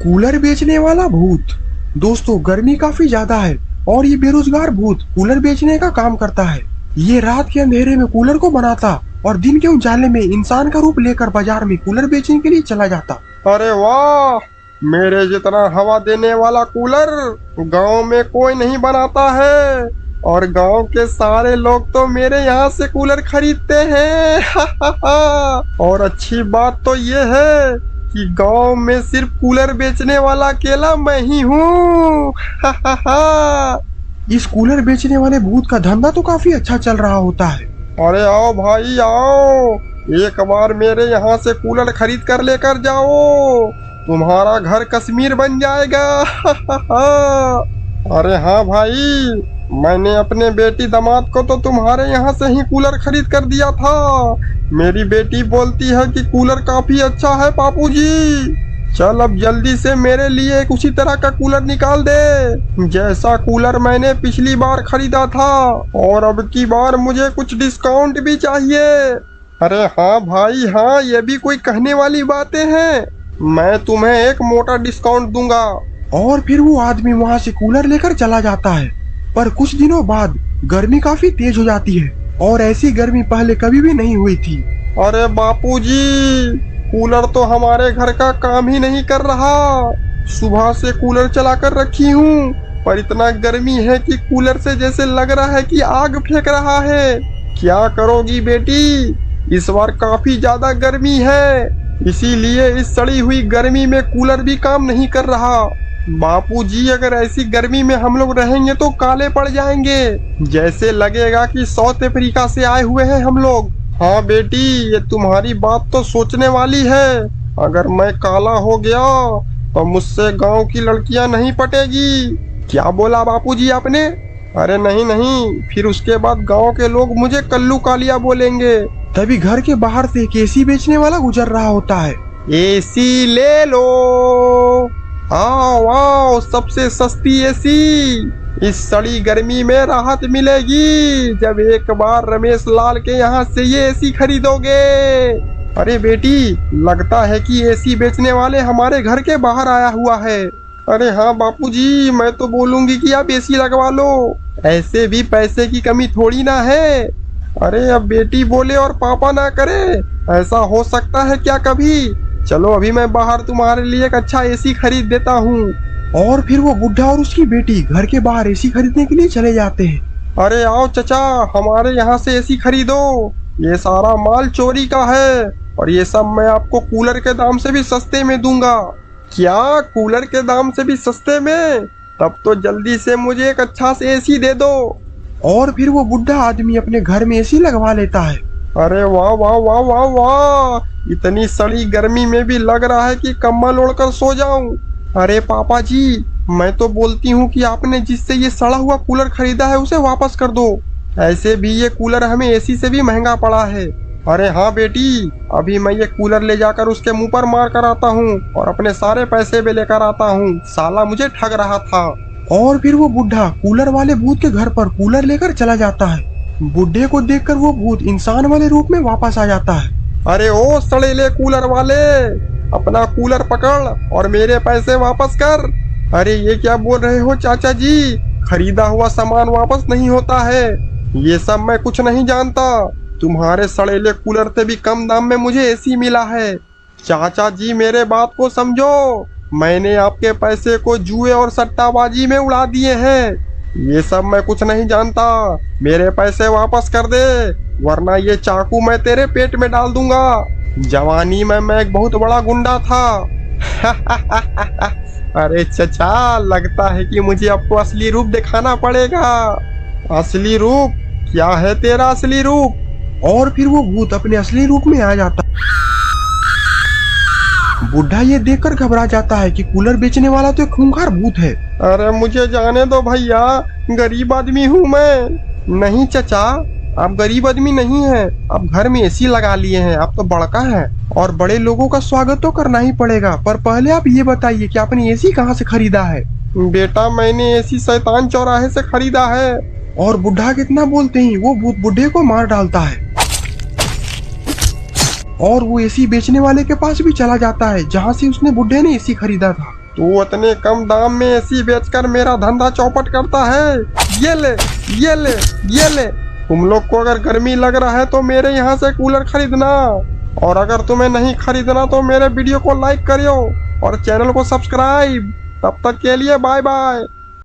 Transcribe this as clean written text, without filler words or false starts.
Cooler बेचने वाला भूत। दोस्तों, गर्मी काफी ज्यादा है और ये बेरोजगार भूत कूलर बेचने का काम करता है। ये रात के अंधेरे में कूलर को बनाता और दिन के उजाले में इंसान का रूप लेकर बाजार में कूलर बेचने के लिए चला जाता। अरे वाह, मेरे जितना हवा देने वाला कूलर गांव में कोई नहीं बनाता है और गांव के सारे लोग तो मेरे यहाँ से कूलर खरीदते हैं। और अच्छी बात तो ये है कि गांव में सिर्फ कूलर बेचने वाला अकेला मैं ही हूँ। इस कूलर बेचने वाले भूत का धंधा तो काफी अच्छा चल रहा होता है। अरे आओ भाई आओ, एक बार मेरे यहाँ से कूलर खरीद कर लेकर जाओ, तुम्हारा घर कश्मीर बन जाएगा। अरे हाँ भाई, मैंने अपने बेटी दामाद को तो तुम्हारे यहाँ से ही कूलर खरीद कर दिया था। मेरी बेटी बोलती है कि कूलर काफी अच्छा है पापूजी। चल अब जल्दी से मेरे लिए एक उसी तरह का कूलर निकाल दे जैसा कूलर मैंने पिछली बार खरीदा था, और अब की बार मुझे कुछ डिस्काउंट भी चाहिए। अरे हाँ भाई हाँ, ये भी कोई कहने वाली बातें हैं, मैं तुम्हें एक मोटा डिस्काउंट दूंगा। और फिर वो आदमी वहाँ से कूलर लेकर चला जाता है। पर कुछ दिनों बाद गर्मी काफी तेज हो जाती है और ऐसी गर्मी पहले कभी भी नहीं हुई थी। अरे बापूजी, कूलर तो हमारे घर का काम ही नहीं कर रहा। सुबह से कूलर चला कर रखी हूँ, पर इतना गर्मी है कि कूलर से जैसे लग रहा है कि आग फेंक रहा है। क्या करोगी बेटी, इस बार काफी ज्यादा गर्मी है, इसीलिए इस सड़ी हुई गर्मी में कूलर भी काम नहीं कर रहा। बापूजी, अगर ऐसी गर्मी में हम लोग रहेंगे तो काले पड़ जाएंगे, जैसे लगेगा कि साउथ अफ्रीका से आए हुए हैं हम लोग। हाँ बेटी, ये तुम्हारी बात तो सोचने वाली है। अगर मैं काला हो गया तो मुझसे गांव की लड़कियां नहीं पटेगी। क्या बोला बापूजी आपने? अरे नहीं नहीं, फिर उसके बाद गांव के लोग मुझे कल्लू कालिया बोलेंगे। तभी घर के बाहर से एक एसी बेचने वाला गुजर रहा होता है। एसी ले लो, आओ आओ, सबसे सस्ती एसी। इस सड़ी गर्मी में राहत मिलेगी जब एक बार रमेश लाल के यहाँ से ये एसी खरीदोगे। अरे बेटी, लगता है कि एसी बेचने वाले हमारे घर के बाहर आया हुआ है। अरे हाँ बापूजी, मैं तो बोलूंगी कि आप एसी लगवा लो, ऐसे भी पैसे की कमी थोड़ी ना है। अरे अब बेटी बोले और पापा ना करे, ऐसा हो सकता है क्या कभी? चलो अभी मैं बाहर तुम्हारे लिए एक अच्छा एसी खरीद देता हूँ। और फिर वो बुढ़ा और उसकी बेटी घर के बाहर एसी खरीदने के लिए चले जाते हैं। अरे आओ चचा, हमारे यहाँ से एसी खरीदो, ये सारा माल चोरी का है और ये सब मैं आपको कूलर के दाम से भी सस्ते में दूंगा। क्या, कूलर के दाम से भी सस्ते में? तब तो जल्दी से मुझे एक अच्छा से एसी दे दो। और फिर वो बुढ़ा आदमी अपने घर में एसी लगवा लेता है। अरे वाह वाह वाह वाह वाह, इतनी सड़ी गर्मी में भी लग रहा है कि कम्बल ओढ़कर सो जाऊं। अरे पापा जी, मैं तो बोलती हूँ कि आपने जिससे ये सड़ा हुआ कूलर खरीदा है उसे वापस कर दो, ऐसे भी ये कूलर हमें एसी से भी महंगा पड़ा है। अरे हाँ बेटी, अभी मैं ये कूलर ले जाकर उसके मुंह पर मार कर आता हूँ और अपने सारे पैसे भी लेकर आता हूँ, साला मुझे ठग रहा था। और फिर वो बुढ़ा कूलर वाले भूत के घर पर कूलर लेकर चला जाता है। बुढ़े को देखकर वो भूत इंसान वाले रूप में वापस आ जाता है। अरे ओ सड़ेले कूलर वाले, अपना कूलर पकड़ और मेरे पैसे वापस कर। अरे ये क्या बोल रहे हो चाचा जी, खरीदा हुआ सामान वापस नहीं होता है। ये सब मैं कुछ नहीं जानता, तुम्हारे सड़ेले कूलर से भी कम दाम में मुझे एसी मिला है। चाचा जी मेरे बात को समझो, मैंने आपके पैसे को जुए और सट्टाबाजी में उड़ा दिए हैं। ये सब मैं कुछ नहीं जानता, मेरे पैसे वापस कर दे वरना ये चाकू मैं तेरे पेट में डाल दूंगा। जवानी में मैं एक बहुत बड़ा गुंडा था। अरे चचा, लगता है कि मुझे आपको असली रूप दिखाना पड़ेगा। असली रूप? क्या है तेरा असली रूप? और फिर वो भूत अपने असली रूप में आ जाता। बुढ़ा ये देखकर घबरा जाता है कि कूलर बेचने वाला तो एक खूंखार भूत है। अरे मुझे जाने दो भैया, गरीब आदमी हूँ मैं। नहीं चचा, आप गरीब आदमी नहीं हैं, आप घर में एसी लगा लिए हैं, आप तो बड़का हैं और बड़े लोगों का स्वागत तो करना ही पड़ेगा। पर पहले आप ये बताइए कि आपने एसी कहाँ से खरीदा है? बेटा, मैंने एसी शैतान चौराहे से खरीदा है। और बुढ़ा कितना बोलते ही वो भूत बुढ़े को मार डालता है। और वो एसी बेचने वाले के पास भी चला जाता है जहाँ से उसने बुड्ढे ने एसी खरीदा था। तू इतने कम दाम में एसी बेचकर मेरा धंधा चौपट करता है। ये ले, ये ले, ये ले। तुम लोग को अगर गर्मी लग रहा है तो मेरे यहाँ से कूलर खरीदना, और अगर तुम्हें नहीं खरीदना तो मेरे वीडियो को लाइक करियो और चैनल को सब्सक्राइब। तब तक के लिए बाय बाय।